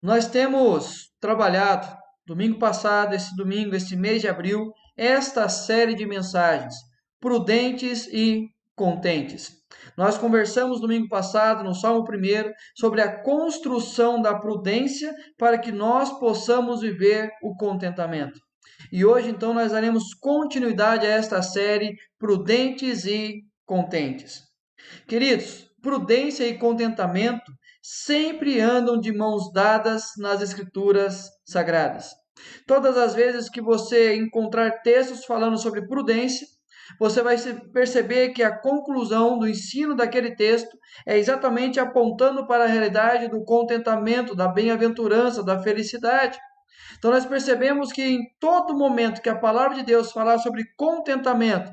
Nós temos trabalhado, domingo passado, esse domingo, esse mês de abril, esta série de mensagens, prudentes e contentes. Nós conversamos domingo passado, no Salmo 1, sobre a construção da prudência para que nós possamos viver o contentamento. E hoje, então, nós daremos continuidade a esta série, prudentes e contentes. Queridos, prudência e contentamento sempre andam de mãos dadas nas Escrituras Sagradas. Todas as vezes que você encontrar textos falando sobre prudência, você vai perceber que a conclusão do ensino daquele texto é exatamente apontando para a realidade do contentamento, da bem-aventurança, da felicidade. Então, nós percebemos que em todo momento que a palavra de Deus falar sobre contentamento,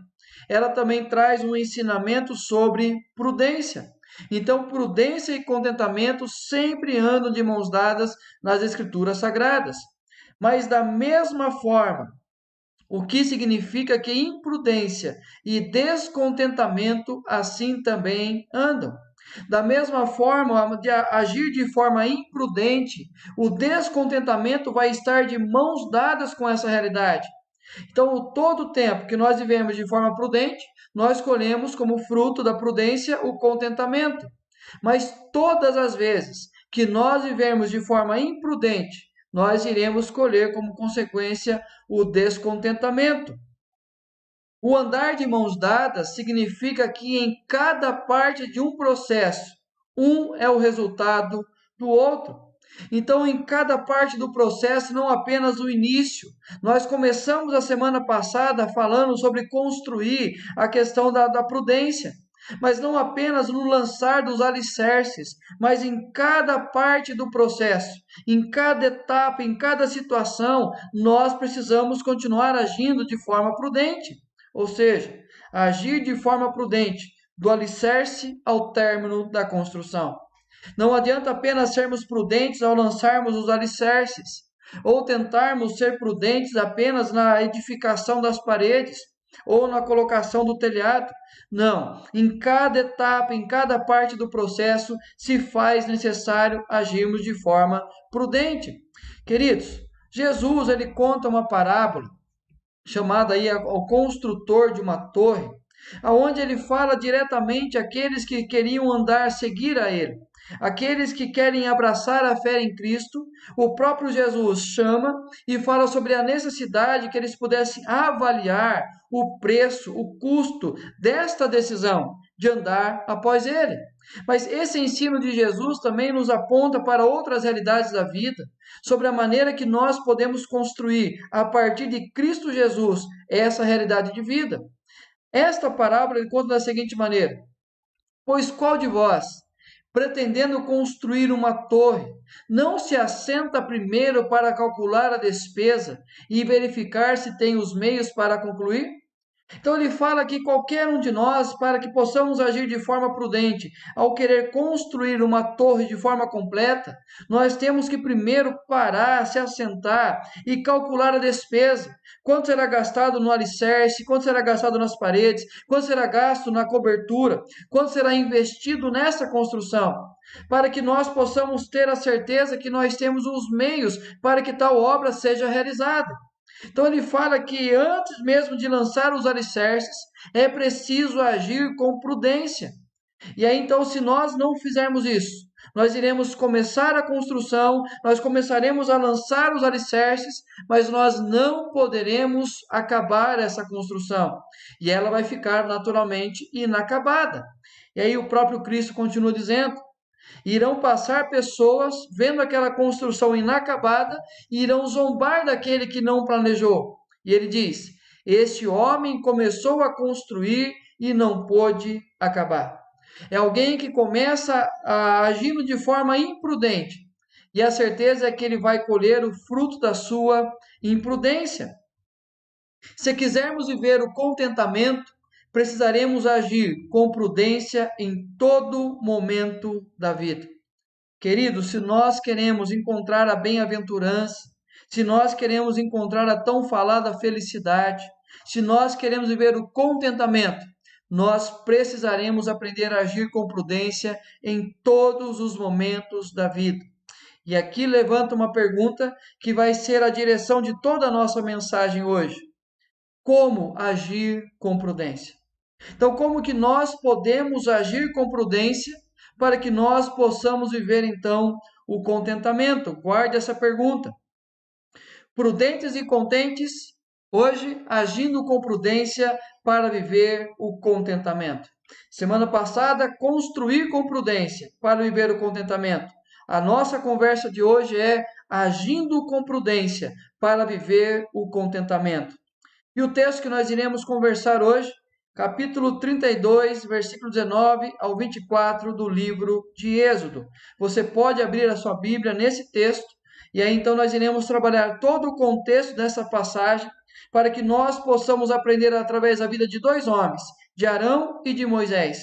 ela também traz um ensinamento sobre prudência. Então, prudência e contentamento sempre andam de mãos dadas nas Escrituras Sagradas. Mas, da mesma forma, o que significa que imprudência e descontentamento assim também andam. Da mesma forma, de agir de forma imprudente, o descontentamento vai estar de mãos dadas com essa realidade. Então, todo o tempo que nós vivemos de forma prudente, nós colhemos como fruto da prudência o contentamento. Mas todas as vezes que nós vivemos de forma imprudente, nós iremos colher como consequência o descontentamento. O andar de mãos dadas significa que em cada parte de um processo, um é o resultado do outro. Então, em cada parte do processo, não apenas o início. Nós começamos a semana passada falando sobre construir a questão da prudência, mas não apenas no lançar dos alicerces, mas em cada parte do processo, em cada etapa, em cada situação, nós precisamos continuar agindo de forma prudente. Ou seja, agir de forma prudente, do alicerce ao término da construção. Não adianta apenas sermos prudentes ao lançarmos os alicerces, ou tentarmos ser prudentes apenas na edificação das paredes, ou na colocação do telhado. Não, em cada etapa, em cada parte do processo, se faz necessário agirmos de forma prudente. Queridos, Jesus ele conta uma parábola chamada aí ao construtor de uma torre, aonde ele fala diretamente àqueles que queriam andar, seguir a ele. Aqueles que querem abraçar a fé em Cristo, o próprio Jesus chama e fala sobre a necessidade que eles pudessem avaliar o preço, o custo desta decisão de andar após ele. Mas esse ensino de Jesus também nos aponta para outras realidades da vida, sobre a maneira que nós podemos construir, a partir de Cristo Jesus, essa realidade de vida. Esta parábola ele conta da seguinte maneira: pois qual de vós, pretendendo construir uma torre, não se assenta primeiro para calcular a despesa e verificar se tem os meios para concluir? Então ele fala que qualquer um de nós, para que possamos agir de forma prudente, ao querer construir uma torre de forma completa, nós temos que primeiro parar, se assentar e calcular a despesa. Quanto será gastado no alicerce, quanto será gastado nas paredes, quanto será gasto na cobertura, quanto será investido nessa construção, para que nós possamos ter a certeza que nós temos os meios para que tal obra seja realizada. Então ele fala que antes mesmo de lançar os alicerces, é preciso agir com prudência. E aí então, se nós não fizermos isso, nós iremos começar a construção, nós começaremos a lançar os alicerces, mas nós não poderemos acabar essa construção. E ela vai ficar naturalmente inacabada. E aí o próprio Cristo continua dizendo: irão passar pessoas vendo aquela construção inacabada e irão zombar daquele que não planejou. E ele diz: este homem começou a construir e não pôde acabar. É alguém que começa agindo de forma imprudente. E a certeza é que ele vai colher o fruto da sua imprudência. Se quisermos viver o contentamento, precisaremos agir com prudência em todo momento da vida. Queridos, se nós queremos encontrar a bem-aventurança, se nós queremos encontrar a tão falada felicidade, se nós queremos viver o contentamento, nós precisaremos aprender a agir com prudência em todos os momentos da vida. E aqui levanta uma pergunta que vai ser a direção de toda a nossa mensagem hoje. Como agir com prudência? Então, como que nós podemos agir com prudência para que nós possamos viver, então, o contentamento? Guarde essa pergunta. Prudentes e contentes, hoje agindo com prudência para viver o contentamento. Semana passada, construir com prudência para viver o contentamento. A nossa conversa de hoje é agindo com prudência para viver o contentamento. E o texto que nós iremos conversar hoje, capítulo 32, versículo 19 ao 24 do livro de Êxodo. Você pode abrir a sua Bíblia nesse texto, e aí então nós iremos trabalhar todo o contexto dessa passagem, para que nós possamos aprender através da vida de dois homens, de Arão e de Moisés,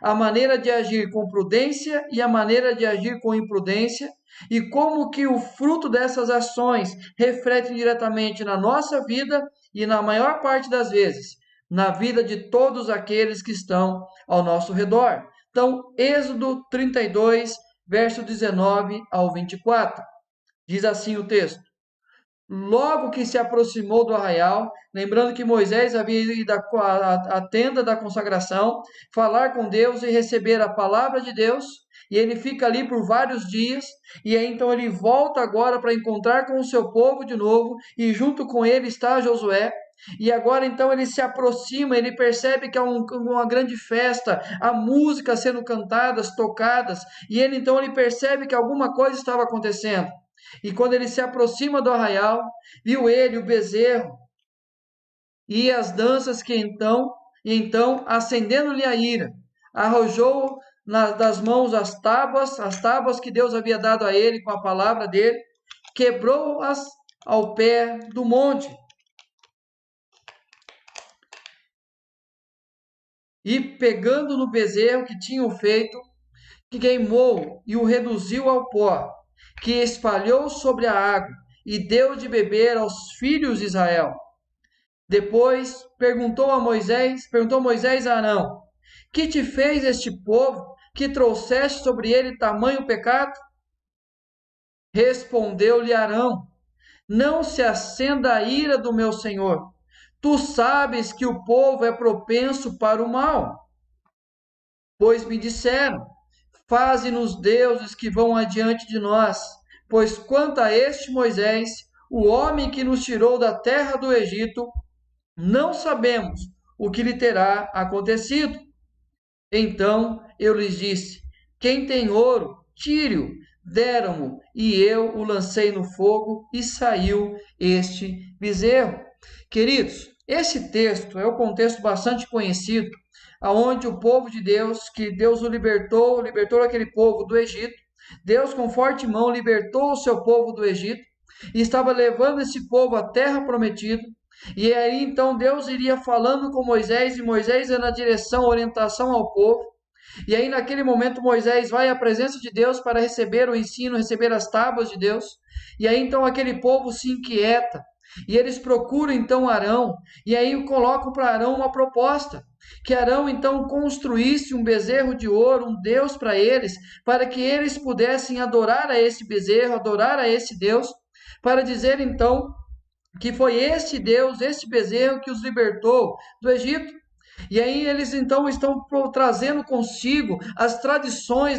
a maneira de agir com prudência e a maneira de agir com imprudência, e como que o fruto dessas ações reflete diretamente na nossa vida e, na maior parte das vezes, na vida de todos aqueles que estão ao nosso redor. Então, Êxodo 32, verso 19 ao 24. Diz assim o texto: Logo que se aproximou do arraial, lembrando que Moisés havia ido à tenda da consagração, falar com Deus e receber a palavra de Deus, e ele fica ali por vários dias, e aí então ele volta agora para encontrar com o seu povo de novo, e junto com ele está Josué, e agora então ele se aproxima, ele percebe que há uma grande festa, há músicas sendo cantadas, tocadas, e ele então ele percebe que alguma coisa estava acontecendo. E quando ele se aproxima do arraial, viu ele o bezerro e as danças que então acendendo-lhe a ira, arrojou das mãos as tábuas que Deus havia dado a ele com a palavra dele, quebrou-as ao pé do monte. E pegando no bezerro que tinham feito, que queimou e o reduziu ao pó, que espalhou sobre a água e deu de beber aos filhos de Israel. Depois perguntou Moisés a Arão: Que te fez este povo, que trouxeste sobre ele tamanho pecado? Respondeu-lhe Arão: Não se acenda a ira do meu senhor. Tu sabes que o povo é propenso para o mal. Pois me disseram: Faze-nos deuses que vão adiante de nós, pois quanto a este Moisés, o homem que nos tirou da terra do Egito, não sabemos o que lhe terá acontecido. Então eu lhes disse: Quem tem ouro, tire-o. Deram-mo, e eu o lancei no fogo, e saiu este bezerro. Queridos, esse texto é um contexto bastante conhecido, aonde o povo de Deus, que Deus o libertou aquele povo do Egito. Deus com forte mão libertou o seu povo do Egito e estava levando esse povo à terra prometida. E aí então Deus iria falando com Moisés, e Moisés ia na direção, orientação ao povo. E aí naquele momento Moisés vai à presença de Deus para receber o ensino, receber as tábuas de Deus. E aí então aquele povo se inquieta. E eles procuram então Arão, e aí colocam para Arão uma proposta, que Arão então construísse um bezerro de ouro, um Deus para que eles pudessem adorar a esse bezerro, adorar a esse Deus, para dizer então que foi esse Deus, esse bezerro que os libertou do Egito. E aí eles então estão trazendo consigo as tradições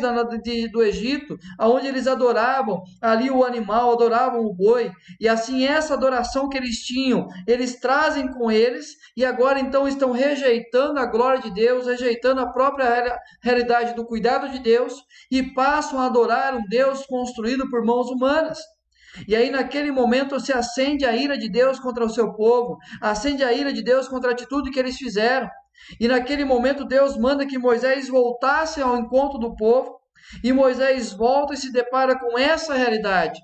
do Egito, onde eles adoravam ali o animal, adoravam o boi, e assim essa adoração que eles tinham, eles trazem com eles, e agora então estão rejeitando a glória de Deus, rejeitando a própria realidade do cuidado de Deus, e passam a adorar um Deus construído por mãos humanas. E aí, naquele momento, se acende a ira de Deus contra o seu povo, acende a ira de Deus contra a atitude que eles fizeram. E naquele momento, Deus manda que Moisés voltasse ao encontro do povo, e Moisés volta e se depara com essa realidade.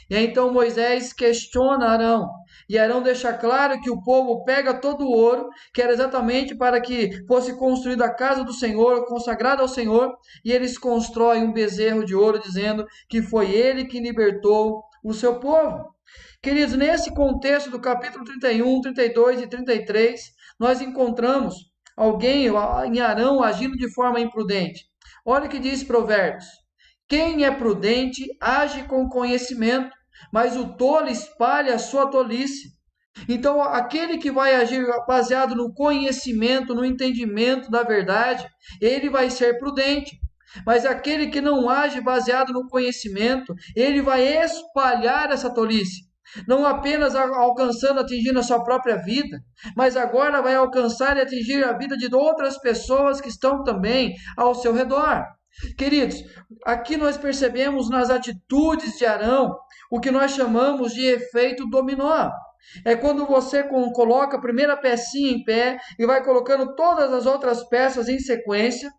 E aí, então, Moisés questiona Arão, e Arão deixa claro que o povo pega todo o ouro, que era exatamente para que fosse construída a casa do Senhor, consagrada ao Senhor, e eles constroem um bezerro de ouro, dizendo que foi ele que libertou o seu povo. Queridos, nesse contexto do capítulo 31, 32 e 33, nós encontramos alguém em Arão agindo de forma imprudente. Olha o que diz Provérbios: Quem é prudente age com conhecimento, mas o tolo espalha a sua tolice. Então, aquele que vai agir baseado no conhecimento, no entendimento da verdade, ele vai ser prudente. Mas aquele que não age baseado no conhecimento, ele vai espalhar essa tolice. Não apenas alcançando, atingindo a sua própria vida, mas agora vai alcançar e atingir a vida de outras pessoas que estão também ao seu redor. Queridos, aqui nós percebemos nas atitudes de Arão o que nós chamamos de efeito dominó. É quando você coloca a primeira pecinha em pé e vai colocando todas as outras peças em sequência,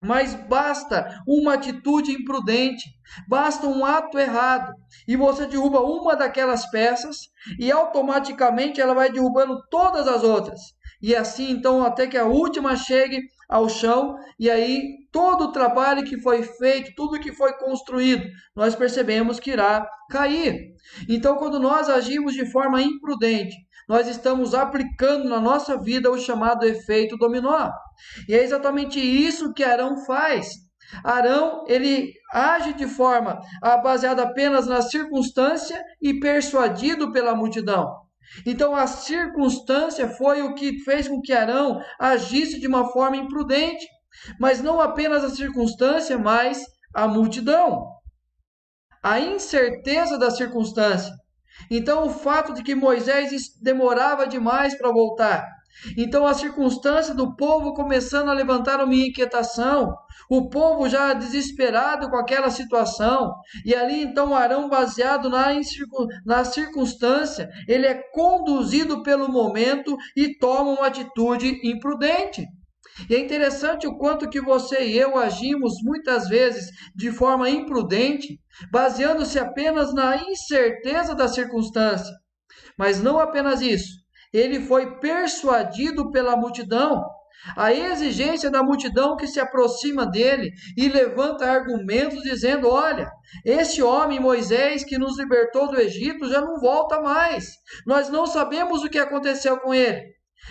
mas basta uma atitude imprudente, basta um ato errado, e você derruba uma daquelas peças e automaticamente ela vai derrubando todas as outras. E assim, então, até que a última chegue ao chão, e aí todo o trabalho que foi feito, tudo que foi construído, nós percebemos que irá cair. Então, quando nós agimos de forma imprudente, nós estamos aplicando na nossa vida o chamado efeito dominó. E é exatamente isso que Arão faz. Arão, ele age de forma baseada apenas na circunstância e persuadido pela multidão. Então, a circunstância foi o que fez com que Arão agisse de uma forma imprudente. Mas não apenas a circunstância, mas a multidão. A incerteza da circunstância. Então, o fato de que Moisés demorava demais para voltar. Então, a circunstância do povo começando a levantar uma inquietação, o povo já desesperado com aquela situação, e ali então Arão, baseado na circunstância, ele é conduzido pelo momento e toma uma atitude imprudente. E é interessante o quanto que você e eu agimos muitas vezes de forma imprudente, baseando-se apenas na incerteza da circunstância. Mas não apenas isso, ele foi persuadido pela multidão. A exigência da multidão que se aproxima dele e levanta argumentos dizendo: olha, esse homem Moisés que nos libertou do Egito já não volta mais. Nós não sabemos o que aconteceu com ele.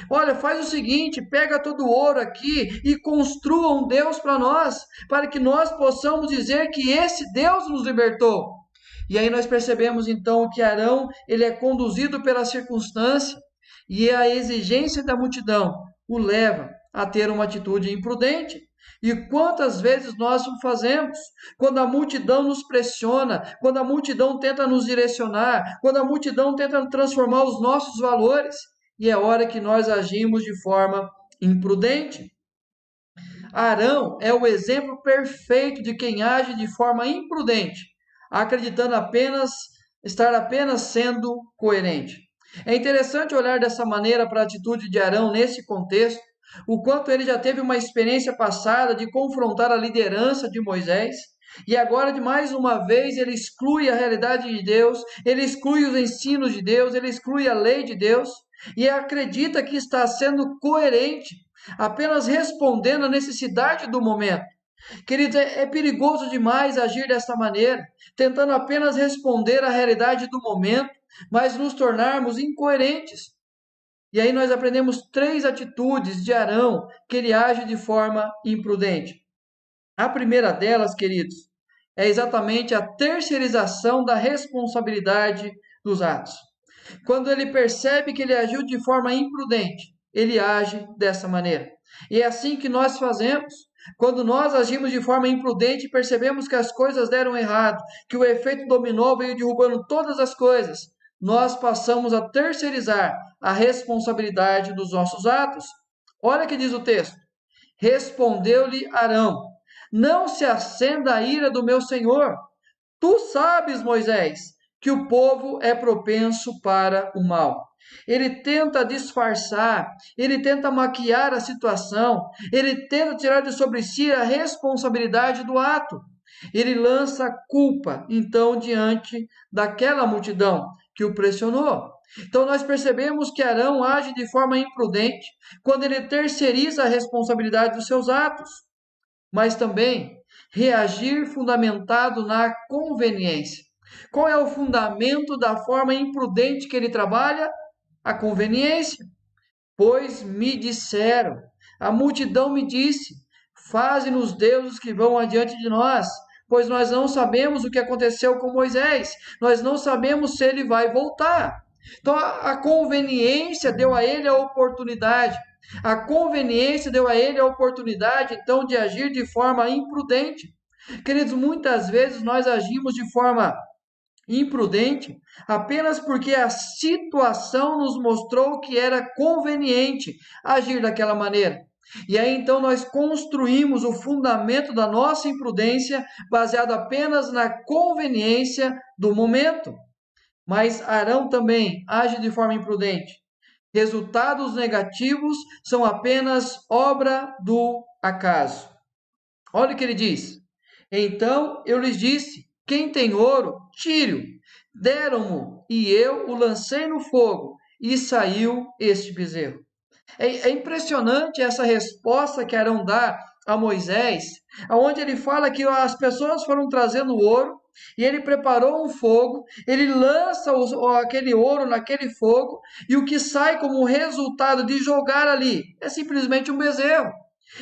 Olha, faz o seguinte, pega todo o ouro aqui e construa um Deus para nós, para que nós possamos dizer que esse Deus nos libertou. E aí nós percebemos então que Arão, ele é conduzido pela circunstância e a exigência da multidão o leva a ter uma atitude imprudente. E quantas vezes nós o fazemos? Quando a multidão nos pressiona, quando a multidão tenta nos direcionar, quando a multidão tenta transformar os nossos valores, e é hora que nós agimos de forma imprudente. Arão é o exemplo perfeito de quem age de forma imprudente, acreditando estar apenas sendo coerente. É interessante olhar dessa maneira para a atitude de Arão nesse contexto, o quanto ele já teve uma experiência passada de confrontar a liderança de Moisés, e agora, de mais uma vez, ele exclui a realidade de Deus, ele exclui os ensinos de Deus, ele exclui a lei de Deus, e acredita que está sendo coerente, apenas respondendo à necessidade do momento. Queridos, é perigoso demais agir dessa maneira, tentando apenas responder à realidade do momento, mas nos tornarmos incoerentes. E aí nós aprendemos 3 atitudes de Arão que ele age de forma imprudente. A primeira delas, queridos, é exatamente a terceirização da responsabilidade dos atos. Quando ele percebe que ele agiu de forma imprudente, ele age dessa maneira. E é assim que nós fazemos. Quando nós agimos de forma imprudente e percebemos que as coisas deram errado, que o efeito dominó veio derrubando todas as coisas, nós passamos a terceirizar a responsabilidade dos nossos atos. Olha o que diz o texto. Respondeu-lhe Arão: não se acenda a ira do meu senhor. Tu sabes, Moisés, que o povo é propenso para o mal. Ele tenta disfarçar, ele tenta maquiar a situação, ele tenta tirar de sobre si a responsabilidade do ato. Ele lança culpa, então, diante daquela multidão que o pressionou. Então, nós percebemos que Arão age de forma imprudente quando ele terceiriza a responsabilidade dos seus atos, mas também reagir fundamentado na conveniência. Qual é o fundamento da forma imprudente que ele trabalha? A conveniência. Pois me disseram, a multidão me disse, faze-nos deuses que vão adiante de nós. pois nós não sabemos o que aconteceu com Moisés, nós não sabemos se ele vai voltar. Então a conveniência deu a ele a oportunidade. A conveniência deu a ele a oportunidade, então, de agir de forma imprudente. Queridos, muitas vezes nós agimos de forma imprudente apenas porque a situação nos mostrou que era conveniente agir daquela maneira. E aí então nós construímos o fundamento da nossa imprudência baseado apenas na conveniência do momento. Mas Arão também age de forma imprudente. Resultados negativos são apenas obra do acaso. Olha o que ele diz. Então eu lhes disse: quem tem ouro, tire-o. Deram-mo, e eu o lancei no fogo, e saiu este bezerro. É impressionante essa resposta que Arão dá a Moisés, onde ele fala que as pessoas foram trazendo ouro, e ele preparou um fogo, ele lança aquele ouro naquele fogo, e o que sai como resultado de jogar ali é simplesmente um bezerro.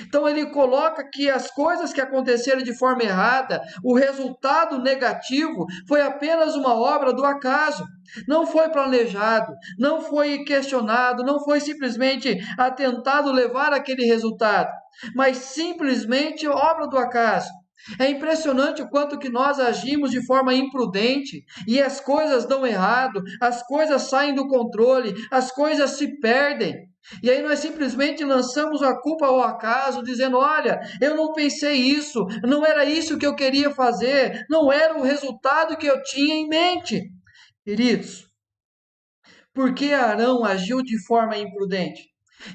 Então ele coloca que as coisas que aconteceram de forma errada, o resultado negativo foi apenas uma obra do acaso. Não foi planejado, não foi questionado, não foi simplesmente atentado levar aquele resultado, mas simplesmente obra do acaso. É impressionante o quanto que nós agimos de forma imprudente e as coisas dão errado, as coisas saem do controle, as coisas se perdem. E aí nós simplesmente lançamos a culpa ao acaso, dizendo: olha, eu não pensei isso, não era isso que eu queria fazer, não era o resultado que eu tinha em mente. Queridos, por que Arão agiu de forma imprudente?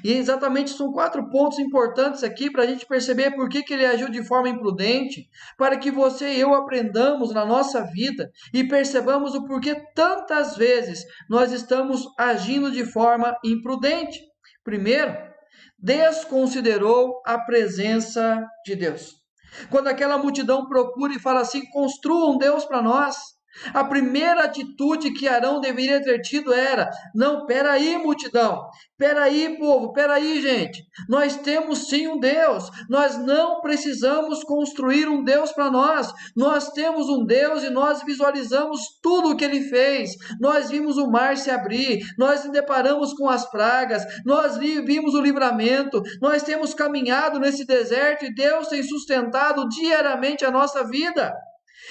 E exatamente são 4 pontos importantes aqui para a gente perceber por que ele agiu de forma imprudente, para que você e eu aprendamos na nossa vida e percebamos o porquê tantas vezes nós estamos agindo de forma imprudente. Primeiro, desconsiderou a presença de Deus. Quando aquela multidão procura e fala assim: construa um Deus para nós, a primeira atitude que Arão deveria ter tido era: não, peraí, multidão, peraí, povo, peraí, gente, nós temos sim um Deus, nós não precisamos construir um Deus para nós temos um Deus e nós visualizamos tudo o que ele fez, nós vimos o mar se abrir, nós nos deparamos com as pragas, nós vimos o livramento, nós temos caminhado nesse deserto e Deus tem sustentado diariamente a nossa vida.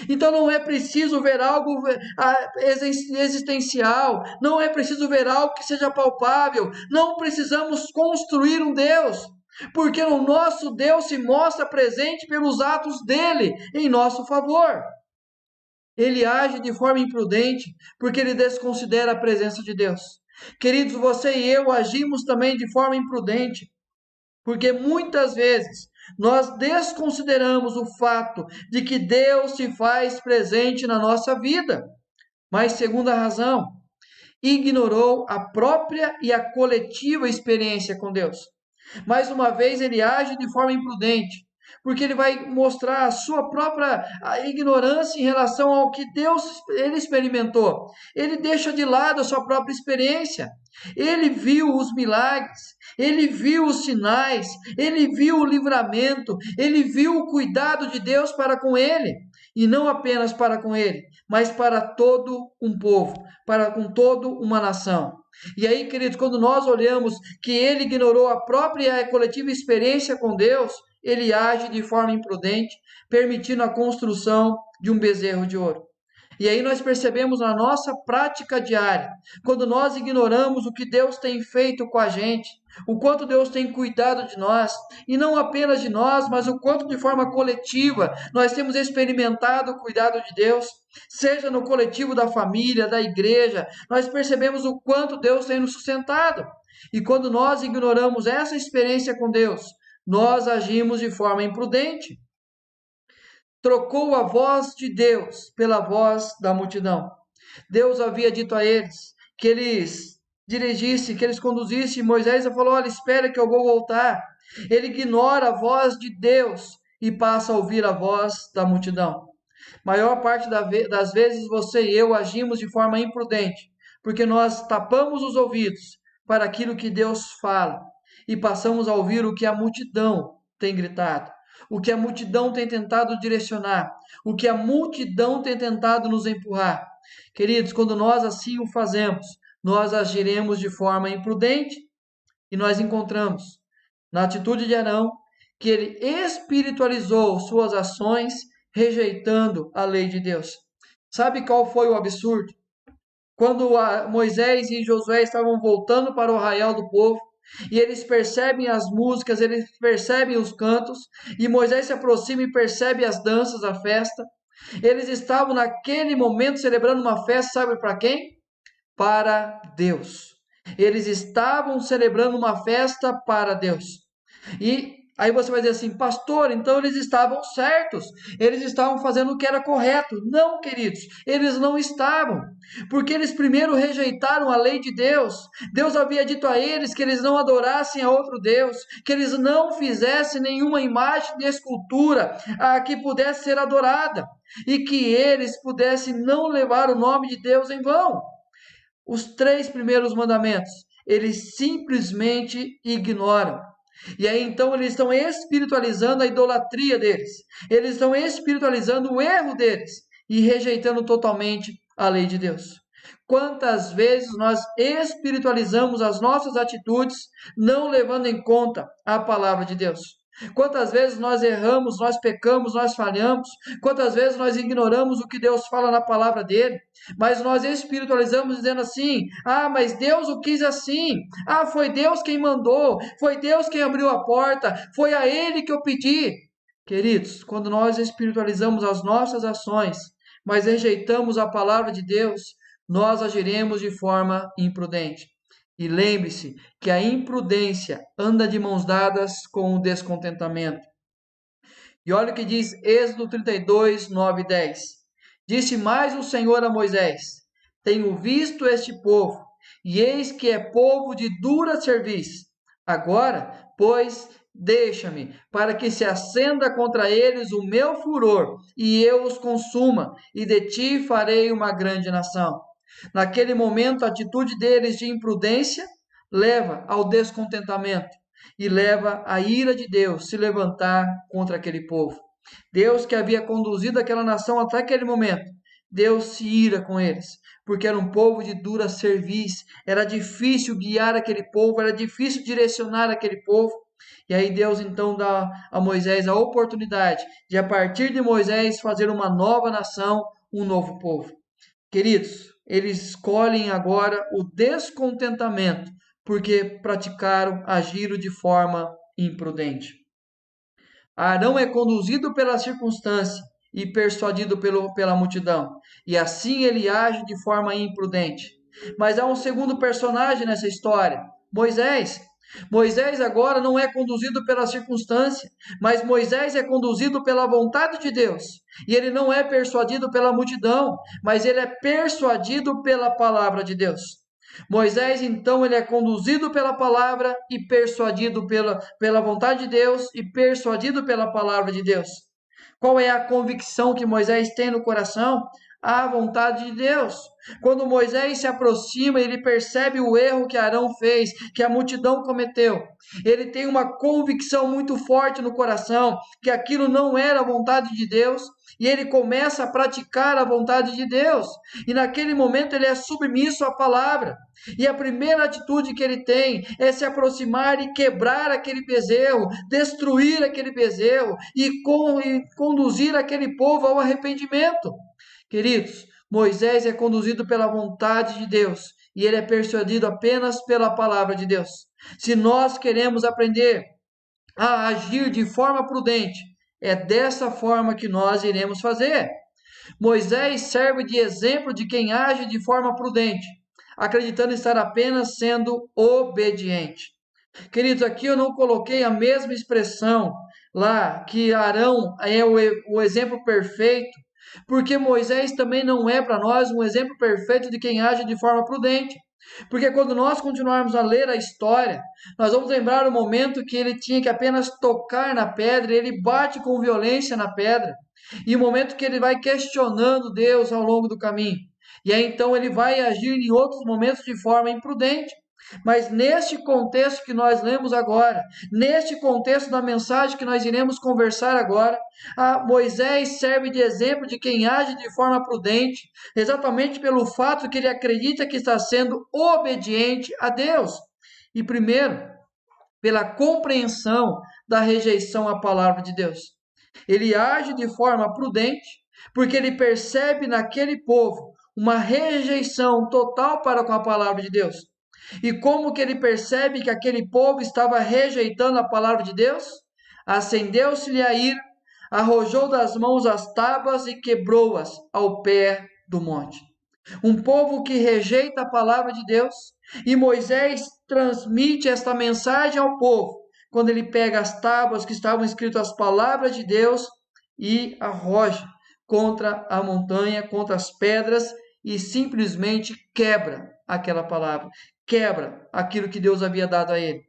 Então não é preciso ver algo existencial, não é preciso ver algo que seja palpável, não precisamos construir um Deus, porque o nosso Deus se mostra presente pelos atos dele em nosso favor. Ele age de forma imprudente porque ele desconsidera a presença de Deus. Queridos, você e eu agimos também de forma imprudente, porque muitas vezes nós desconsideramos o fato de que Deus se faz presente na nossa vida. Mas, segunda razão, ignorou a própria e a coletiva experiência com Deus. Mais uma vez, ele age de forma imprudente, porque ele vai mostrar a sua própria ignorância em relação ao que Deus ele experimentou. Ele deixa de lado a sua própria experiência. Ele viu os milagres, ele viu os sinais, ele viu o livramento, ele viu o cuidado de Deus para com ele, e não apenas para com ele, mas para todo um povo, para com toda uma nação. E aí, queridos, quando nós olhamos que ele ignorou a própria e a coletiva experiência com Deus, ele age de forma imprudente, permitindo a construção de um bezerro de ouro. E aí nós percebemos na nossa prática diária, quando nós ignoramos o que Deus tem feito com a gente, o quanto Deus tem cuidado de nós, e não apenas de nós, mas o quanto de forma coletiva nós temos experimentado o cuidado de Deus, seja no coletivo da família, da igreja, nós percebemos o quanto Deus tem nos sustentado. E quando nós ignoramos essa experiência com Deus, nós agimos de forma imprudente. Trocou a voz de Deus pela voz da multidão. Deus havia dito a eles que eles dirigissem, que eles conduzissem. Moisés falou: olha, espera que eu vou voltar. Ele ignora a voz de Deus e passa a ouvir a voz da multidão. Maior parte das vezes você e eu agimos de forma imprudente, porque nós tapamos os ouvidos para aquilo que Deus fala e passamos a ouvir o que a multidão tem gritado. o que a multidão tem tentado direcionar, o que a multidão tem tentado nos empurrar. Queridos, quando nós assim o fazemos, nós agiremos de forma imprudente e nós encontramos na atitude de Arão que ele espiritualizou suas ações, rejeitando a lei de Deus. Sabe qual foi o absurdo? Quando Moisés e Josué estavam voltando para o arraial do povo, e eles percebem as músicas, eles percebem os cantos, e Moisés se aproxima e percebe as danças da festa. Eles estavam naquele momento celebrando uma festa, sabe para quem? Para Deus. Eles estavam celebrando uma festa para Deus. E aí você vai dizer assim, pastor, então eles estavam certos, eles estavam fazendo o que era correto. Não, queridos, eles não estavam, porque eles primeiro rejeitaram a lei de Deus. Deus havia dito a eles que eles não adorassem a outro Deus, que eles não fizessem nenhuma imagem de escultura a que pudesse ser adorada, e que eles pudessem não levar o nome de Deus em vão. Os 3 primeiros mandamentos, eles simplesmente ignoram. E aí então eles estão espiritualizando a idolatria deles. Eles estão espiritualizando o erro deles e rejeitando totalmente a lei de Deus. Quantas vezes nós espiritualizamos as nossas atitudes, não levando em conta a palavra de Deus? Quantas vezes nós erramos, nós pecamos, nós falhamos? Quantas vezes nós ignoramos o que Deus fala na palavra dele? Mas nós espiritualizamos dizendo assim: ah, mas Deus o quis assim. Ah, foi Deus quem mandou, foi Deus quem abriu a porta, foi a Ele que eu pedi. Queridos, quando nós espiritualizamos as nossas ações, mas rejeitamos a palavra de Deus, nós agiremos de forma imprudente. E lembre-se que a imprudência anda de mãos dadas com o descontentamento. E olha o que diz Êxodo 32, 9 e 10. Disse mais o Senhor a Moisés: tenho visto este povo, e eis que é povo de dura cerviz. Agora, pois, deixa-me, para que se acenda contra eles o meu furor, e eu os consuma, e de ti farei uma grande nação. Naquele momento, a atitude deles de imprudência leva ao descontentamento e leva a ira de Deus se levantar contra aquele povo. Deus que havia conduzido aquela nação até aquele momento, Deus se ira com eles, porque era um povo de dura cerviz, era difícil guiar aquele povo, era difícil direcionar aquele povo. E aí Deus então dá a Moisés a oportunidade de, a partir de Moisés, fazer uma nova nação, um novo povo. Queridos, eles escolhem agora o descontentamento, porque praticaram, agiram de forma imprudente. Arão é conduzido pela circunstância e persuadido pela multidão, e assim ele age de forma imprudente. Mas há um segundo personagem nessa história, Moisés. Moisés agora não é conduzido pela circunstância, mas Moisés é conduzido pela vontade de Deus. E ele não é persuadido pela multidão, mas ele é persuadido pela palavra de Deus. Moisés, então, ele é conduzido pela palavra e persuadido pela vontade de Deus e persuadido pela palavra de Deus. Qual é a convicção que Moisés tem no coração? A vontade de Deus. Quando Moisés se aproxima, ele percebe o erro que Arão fez, que a multidão cometeu. Ele tem uma convicção muito forte no coração que aquilo não era a vontade de Deus, e ele começa a praticar a vontade de Deus. E naquele momento ele é submisso à palavra. E a primeira atitude que ele tem é se aproximar e quebrar aquele bezerro, destruir aquele bezerro e conduzir aquele povo ao arrependimento. Queridos, Moisés é conduzido pela vontade de Deus e ele é persuadido apenas pela palavra de Deus. Se nós queremos aprender a agir de forma prudente, é dessa forma que nós iremos fazer. Moisés serve de exemplo de quem age de forma prudente, acreditando estar apenas sendo obediente. Queridos, aqui eu não coloquei a mesma expressão lá, que Arão é o exemplo perfeito, porque Moisés também não é para nós um exemplo perfeito de quem age de forma prudente. Porque quando nós continuarmos a ler a história, nós vamos lembrar o momento que ele tinha que apenas tocar na pedra, e ele bate com violência na pedra, e o momento que ele vai questionando Deus ao longo do caminho. E aí então ele vai agir em outros momentos de forma imprudente. Mas neste contexto que nós lemos agora, neste contexto da mensagem que nós iremos conversar agora, Moisés serve de exemplo de quem age de forma prudente, exatamente pelo fato que ele acredita que está sendo obediente a Deus. E primeiro, pela compreensão da rejeição à palavra de Deus. Ele age de forma prudente, porque ele percebe naquele povo uma rejeição total para com a palavra de Deus. E como que ele percebe que aquele povo estava rejeitando a palavra de Deus? Acendeu-se-lhe a ira, arrojou das mãos as tábuas e quebrou-as ao pé do monte. Um povo que rejeita a palavra de Deus, e Moisés transmite esta mensagem ao povo, quando ele pega as tábuas que estavam escritas as palavras de Deus e arroja contra a montanha, contra as pedras, e simplesmente quebra aquela palavra, quebra aquilo que Deus havia dado a ele.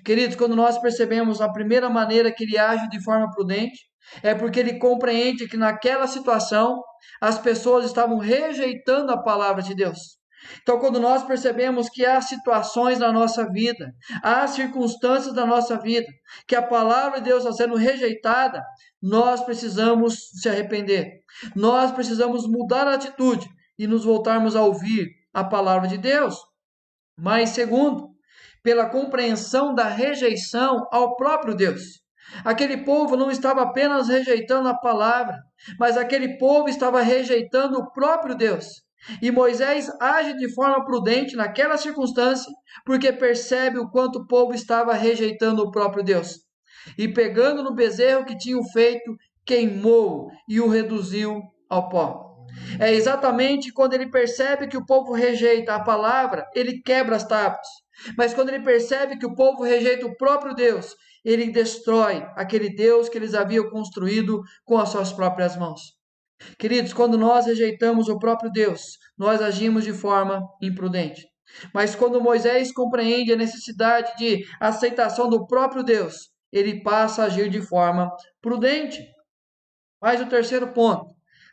Queridos, quando nós percebemos a primeira maneira que ele age de forma prudente, é porque ele compreende que naquela situação as pessoas estavam rejeitando a palavra de Deus. Então, quando nós percebemos que há situações na nossa vida, há circunstâncias da nossa vida, que a palavra de Deus está sendo rejeitada, nós precisamos se arrepender. Nós precisamos mudar a atitude e nos voltarmos a ouvir a palavra de Deus. Mas, segundo, pela compreensão da rejeição ao próprio Deus. Aquele povo não estava apenas rejeitando a palavra, mas aquele povo estava rejeitando o próprio Deus. E Moisés age de forma prudente naquela circunstância, porque percebe o quanto o povo estava rejeitando o próprio Deus. E pegando no bezerro que tinham feito, queimou e o reduziu ao pó. É exatamente quando ele percebe que o povo rejeita a palavra, ele quebra as tábuas. Mas quando ele percebe que o povo rejeita o próprio Deus, ele destrói aquele Deus que eles haviam construído com as suas próprias mãos. Queridos, quando nós rejeitamos o próprio Deus, nós agimos de forma imprudente. Mas quando Moisés compreende a necessidade de aceitação do próprio Deus, ele passa a agir de forma prudente. Mas o terceiro ponto,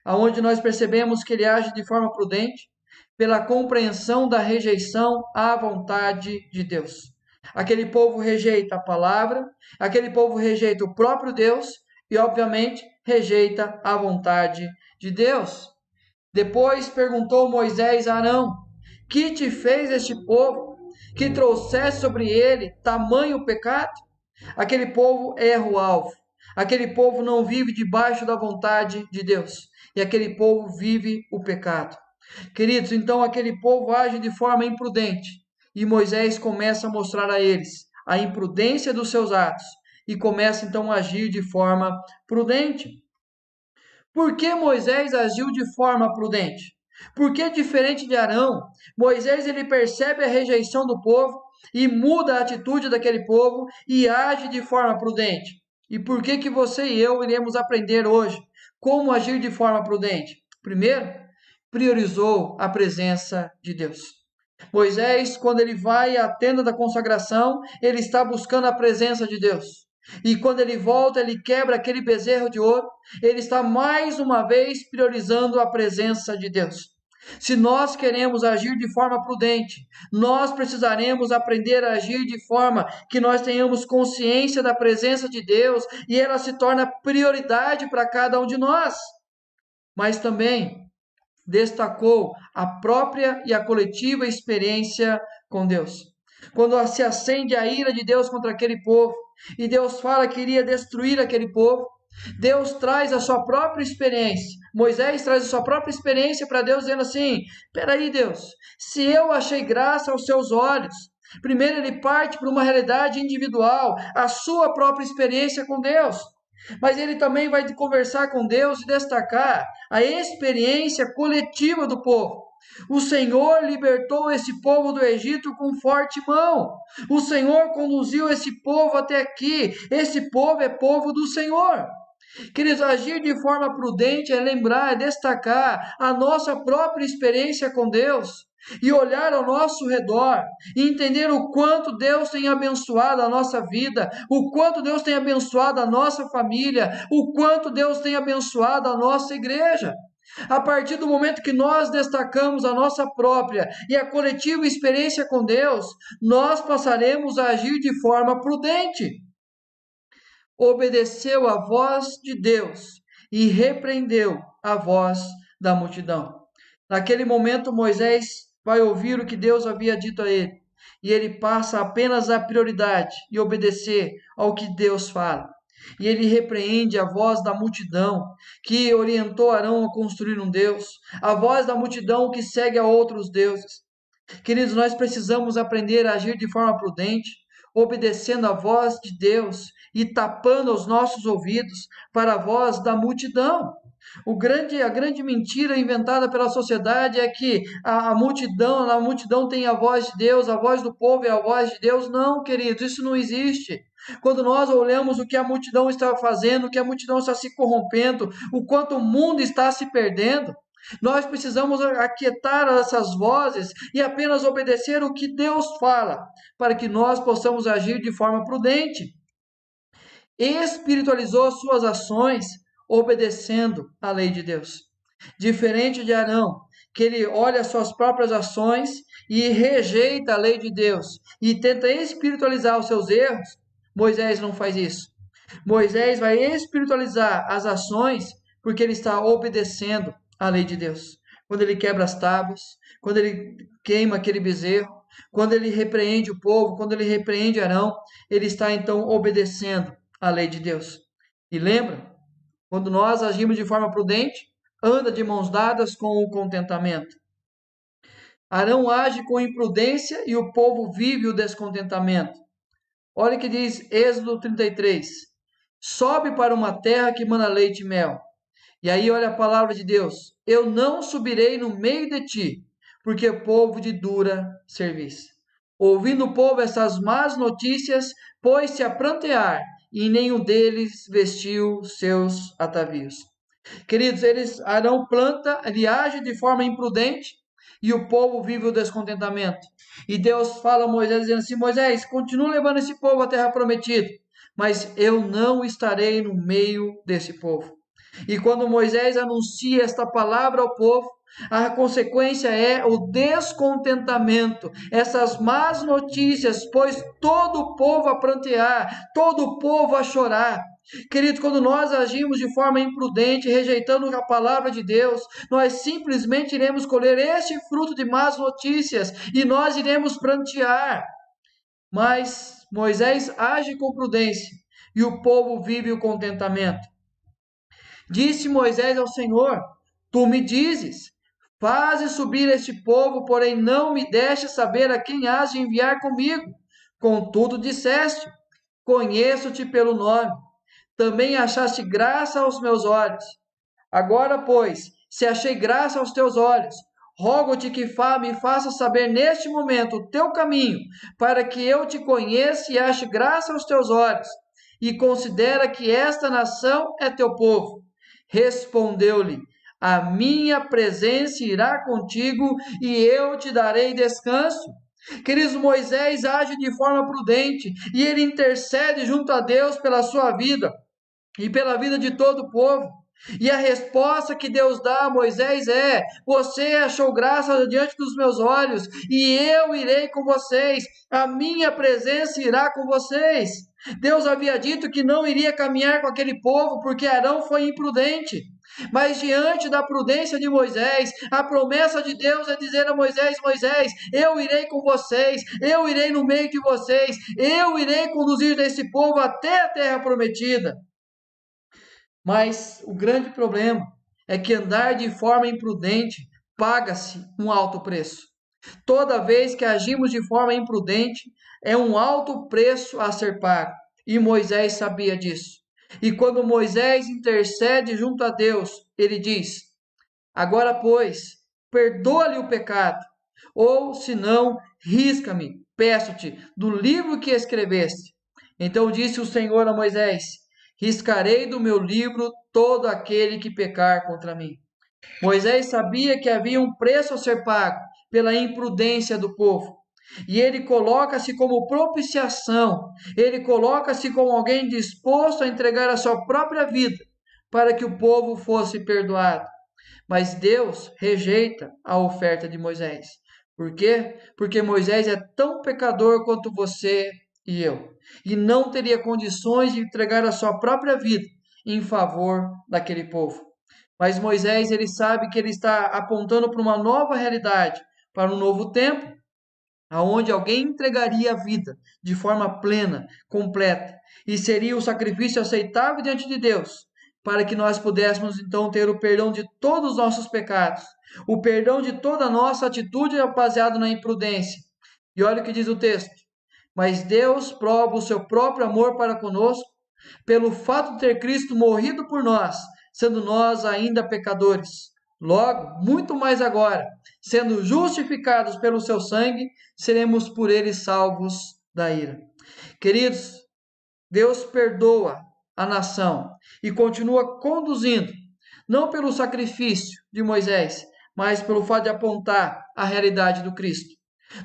aonde nós percebemos que ele age de forma prudente, pela compreensão da rejeição à vontade de Deus. Aquele povo rejeita a palavra, aquele povo rejeita o próprio Deus e, obviamente, rejeita a vontade de Deus. Depois perguntou Moisés a Arão: que te fez este povo, que trouxesse sobre ele tamanho pecado? Aquele povo erra o alvo. Aquele povo não vive debaixo da vontade de Deus. E aquele povo vive o pecado. Queridos, então aquele povo age de forma imprudente. E Moisés começa a mostrar a eles a imprudência dos seus atos. E começa então a agir de forma prudente. Por que Moisés agiu de forma prudente? Porque, diferente de Arão, Moisés ele percebe a rejeição do povo e muda a atitude daquele povo e age de forma prudente. E por que você e eu iremos aprender hoje como agir de forma prudente? Primeiro, priorizou a presença de Deus. Moisés, quando ele vai à tenda da consagração, ele está buscando a presença de Deus. E quando ele volta, ele quebra aquele bezerro de ouro, ele está mais uma vez priorizando a presença de Deus. Se nós queremos agir de forma prudente, nós precisaremos aprender a agir de forma que nós tenhamos consciência da presença de Deus e ela se torna prioridade para cada um de nós. Mas também destacou a própria e a coletiva experiência com Deus. Quando se acende a ira de Deus contra aquele povo, e Deus fala que iria destruir aquele povo, Deus traz a sua própria experiência. Moisés traz a sua própria experiência para Deus, dizendo assim: peraí, Deus, se eu achei graça aos seus olhos. Primeiro ele parte para uma realidade individual, a sua própria experiência com Deus. Mas ele também vai conversar com Deus e destacar a experiência coletiva do povo. O Senhor libertou esse povo do Egito com forte mão. O Senhor conduziu esse povo até aqui. Esse povo é povo do Senhor. Queridos, agir de forma prudente é lembrar, é destacar a nossa própria experiência com Deus e olhar ao nosso redor e entender o quanto Deus tem abençoado a nossa vida, o quanto Deus tem abençoado a nossa família, o quanto Deus tem abençoado a nossa igreja. A partir do momento que nós destacamos a nossa própria e a coletiva experiência com Deus, nós passaremos a agir de forma prudente. Obedeceu à voz de Deus e repreendeu a voz da multidão. Naquele momento, Moisés vai ouvir o que Deus havia dito a ele, e ele passa apenas a prioridade e obedecer ao que Deus fala. E ele repreende a voz da multidão que orientou Arão a construir um Deus, a voz da multidão que segue a outros deuses. Queridos, nós precisamos aprender a agir de forma prudente, obedecendo a voz de Deus e tapando os nossos ouvidos para a voz da multidão. A grande mentira inventada pela sociedade é que a multidão tem a voz de Deus, a voz do povo é a voz de Deus. Não, queridos, isso não existe. Quando nós olhamos o que a multidão está fazendo, o que a multidão está se corrompendo, o quanto o mundo está se perdendo, nós precisamos aquietar essas vozes e apenas obedecer o que Deus fala, para que nós possamos agir de forma prudente. Espiritualizou suas ações, obedecendo à lei de Deus. Diferente de Arão, que ele olha suas próprias ações e rejeita a lei de Deus e tenta espiritualizar os seus erros, Moisés não faz isso. Moisés vai espiritualizar as ações porque ele está obedecendo à lei de Deus. Quando ele quebra as tábuas, quando ele queima aquele bezerro, quando ele repreende o povo, quando ele repreende Arão, ele está então obedecendo à lei de Deus. E lembra, quando nós agimos de forma prudente, anda de mãos dadas com o contentamento. Arão age com imprudência e o povo vive o descontentamento. Olha o que diz Êxodo 33. Sobe para uma terra que mana leite e mel. E aí olha a palavra de Deus. Eu não subirei no meio de ti, porque é povo de dura serviço. Ouvindo o povo essas más notícias, pôs-se a prantear, e nenhum deles vestiu seus atavios. Queridos, Arão planta, ele age de forma imprudente, e o povo vive o descontentamento. E Deus fala a Moisés, dizendo assim, Moisés, continua levando esse povo à terra prometida, mas eu não estarei no meio desse povo. E quando Moisés anuncia esta palavra ao povo, a consequência é o descontentamento, essas más notícias, pois todo o povo a prantear, todo o povo a chorar. Queridos, quando nós agimos de forma imprudente, rejeitando a palavra de Deus, nós simplesmente iremos colher este fruto de más notícias e nós iremos prantear. Mas Moisés age com prudência e o povo vive o contentamento. Disse Moisés ao Senhor, tu me dizes, faze subir este povo, porém não me deixes saber a quem has de enviar comigo. Contudo disseste, conheço-te pelo nome, também achaste graça aos meus olhos. Agora, pois, se achei graça aos teus olhos, rogo-te que me faça saber neste momento o teu caminho, para que eu te conheça e ache graça aos teus olhos, e considera que esta nação é teu povo. Respondeu-lhe, a minha presença irá contigo e eu te darei descanso. Queridos, Moisés age de forma prudente e ele intercede junto a Deus pela sua vida e pela vida de todo o povo. E a resposta que Deus dá a Moisés é, você achou graça diante dos meus olhos e eu irei com vocês, a minha presença irá com vocês. Deus havia dito que não iria caminhar com aquele povo porque Arão foi imprudente. Mas diante da prudência de Moisés, a promessa de Deus é dizer a Moisés, Moisés, eu irei com vocês, eu irei no meio de vocês, eu irei conduzir esse povo até a terra prometida. Mas o grande problema é que andar de forma imprudente paga-se um alto preço. Toda vez que agimos de forma imprudente, é um alto preço a ser pago. E Moisés sabia disso. E quando Moisés intercede junto a Deus, ele diz, agora, pois, perdoa-lhe o pecado, ou, se não, risca-me, peço-te, do livro que escreveste. Então disse o Senhor a Moisés, riscarei do meu livro todo aquele que pecar contra mim. Moisés sabia que havia um preço a ser pago pela imprudência do povo. E ele coloca-se como propiciação, ele coloca-se como alguém disposto a entregar a sua própria vida para que o povo fosse perdoado. Mas Deus rejeita a oferta de Moisés. Por quê? Porque Moisés é tão pecador quanto você e eu, e não teria condições de entregar a sua própria vida em favor daquele povo. Mas Moisés, ele sabe que ele está apontando para uma nova realidade, para um novo tempo, aonde alguém entregaria a vida de forma plena, completa, e seria o sacrifício aceitável diante de Deus, para que nós pudéssemos então ter o perdão de todos os nossos pecados, o perdão de toda a nossa atitude baseada na imprudência. E olha o que diz o texto: mas Deus prova o seu próprio amor para conosco, pelo fato de ter Cristo morrido por nós, sendo nós ainda pecadores. Logo, muito mais agora, sendo justificados pelo seu sangue, seremos por ele salvos da ira. Queridos, Deus perdoa a nação e continua conduzindo, não pelo sacrifício de Moisés, mas pelo fato de apontar a realidade do Cristo.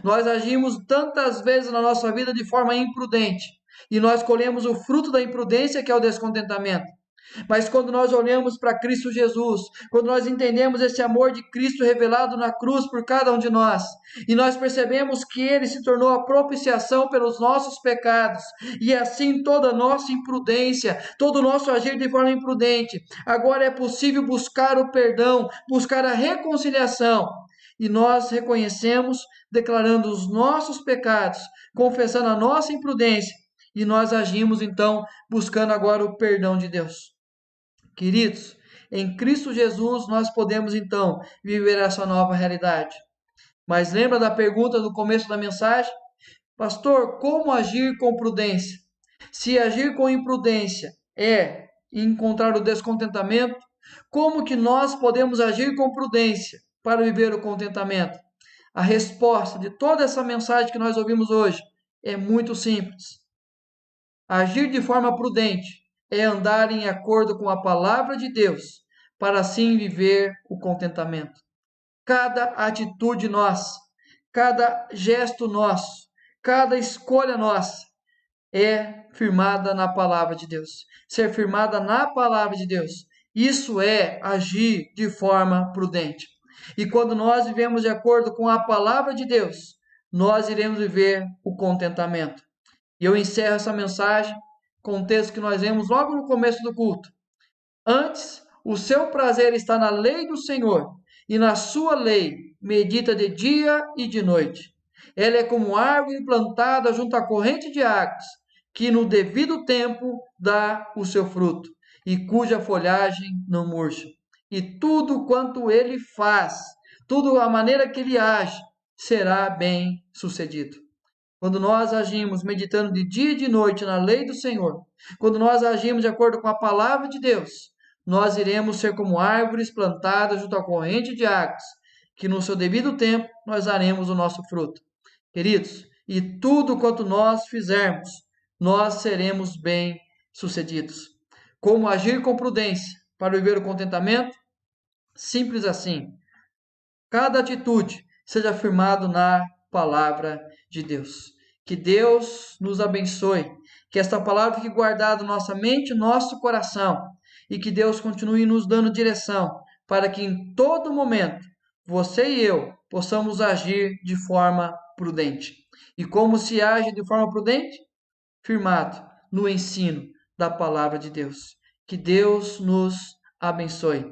Nós agimos tantas vezes na nossa vida de forma imprudente e nós colhemos o fruto da imprudência, que é o descontentamento. Mas quando nós olhamos para Cristo Jesus, quando nós entendemos esse amor de Cristo revelado na cruz por cada um de nós, e nós percebemos que Ele se tornou a propiciação pelos nossos pecados, e assim toda a nossa imprudência, todo o nosso agir de forma imprudente, agora é possível buscar o perdão, buscar a reconciliação, e nós reconhecemos, declarando os nossos pecados, confessando a nossa imprudência, e nós agimos então buscando agora o perdão de Deus. Queridos, em Cristo Jesus nós podemos então viver essa nova realidade. Mas lembra da pergunta no começo da mensagem? Pastor, como agir com prudência? Se agir com imprudência é encontrar o descontentamento, como que nós podemos agir com prudência para viver o contentamento? A resposta de toda essa mensagem que nós ouvimos hoje é muito simples. Agir de forma prudente é andar em acordo com a palavra de Deus, para assim viver o contentamento. Cada atitude nossa, cada gesto nosso, cada escolha nossa é firmada na palavra de Deus. Ser firmada na palavra de Deus, isso é agir de forma prudente. E quando nós vivemos de acordo com a palavra de Deus, nós iremos viver o contentamento. E eu encerro essa mensagem com o texto que nós vemos logo no começo do culto. Antes, o seu prazer está na lei do Senhor, e na sua lei medita de dia e de noite. Ela é como árvore plantada junto à corrente de águas, que no devido tempo dá o seu fruto, e cuja folhagem não murcha. E tudo quanto ele faz, tudo a maneira que ele age, será bem sucedido. Quando nós agimos meditando de dia e de noite na lei do Senhor, quando nós agimos de acordo com a palavra de Deus, nós iremos ser como árvores plantadas junto à corrente de águas, que no seu devido tempo nós daremos o nosso fruto. Queridos, e tudo quanto nós fizermos, nós seremos bem-sucedidos. Como agir com prudência para viver o contentamento? Simples assim. Cada atitude seja firmado na palavra de Deus. Que Deus nos abençoe, que esta palavra fique guardada na nossa mente e nosso coração, e que Deus continue nos dando direção, para que em todo momento, você e eu possamos agir de forma prudente. E como se age de forma prudente? Firmado no ensino da palavra de Deus. Que Deus nos abençoe.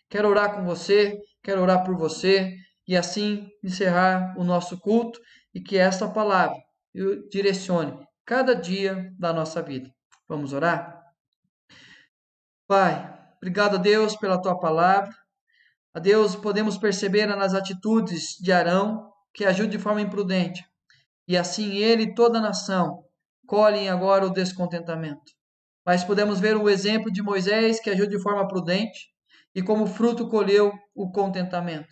Quero orar com você, quero orar por você, e assim encerrar o nosso culto, e que esta palavra direcione cada dia da nossa vida. Vamos orar? Pai, obrigado a Deus pela tua palavra. A Deus, podemos perceber nas atitudes de Arão que agiu de forma imprudente, e assim ele e toda a nação colhem agora o descontentamento. Mas podemos ver o exemplo de Moisés, que agiu de forma prudente e como fruto colheu o contentamento.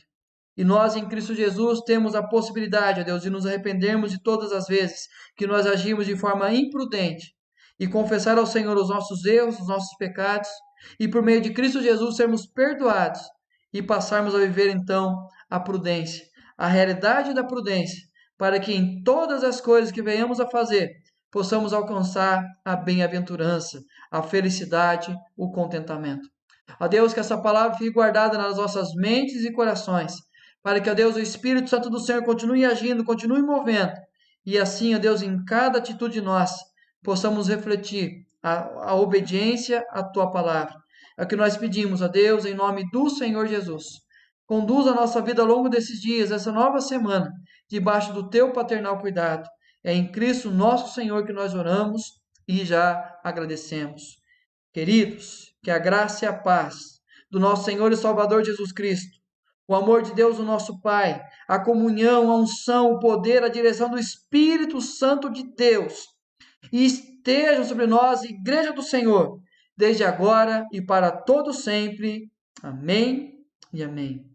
E nós em Cristo Jesus temos a possibilidade, ó Deus, de nos arrependermos de todas as vezes que nós agimos de forma imprudente e confessar ao Senhor os nossos erros, os nossos pecados, e por meio de Cristo Jesus sermos perdoados e passarmos a viver então a prudência, a realidade da prudência, para que em todas as coisas que venhamos a fazer, possamos alcançar a bem-aventurança, a felicidade, o contentamento. Ó Deus, que essa palavra fique guardada nas nossas mentes e corações, para que, ó Deus, o Espírito Santo do Senhor continue agindo, continue movendo, e assim, ó Deus, em cada atitude nossa, possamos refletir a obediência à Tua palavra. É o que nós pedimos, ó Deus, em nome do Senhor Jesus. Conduza a nossa vida ao longo desses dias, essa nova semana, debaixo do Teu paternal cuidado. É em Cristo nosso Senhor que nós oramos e já agradecemos. Queridos, que a graça e a paz do nosso Senhor e Salvador Jesus Cristo, o amor de Deus, o nosso Pai, a comunhão, a unção, o poder, a direção do Espírito Santo de Deus, e estejam sobre nós, Igreja do Senhor, desde agora e para todo sempre. Amém e amém.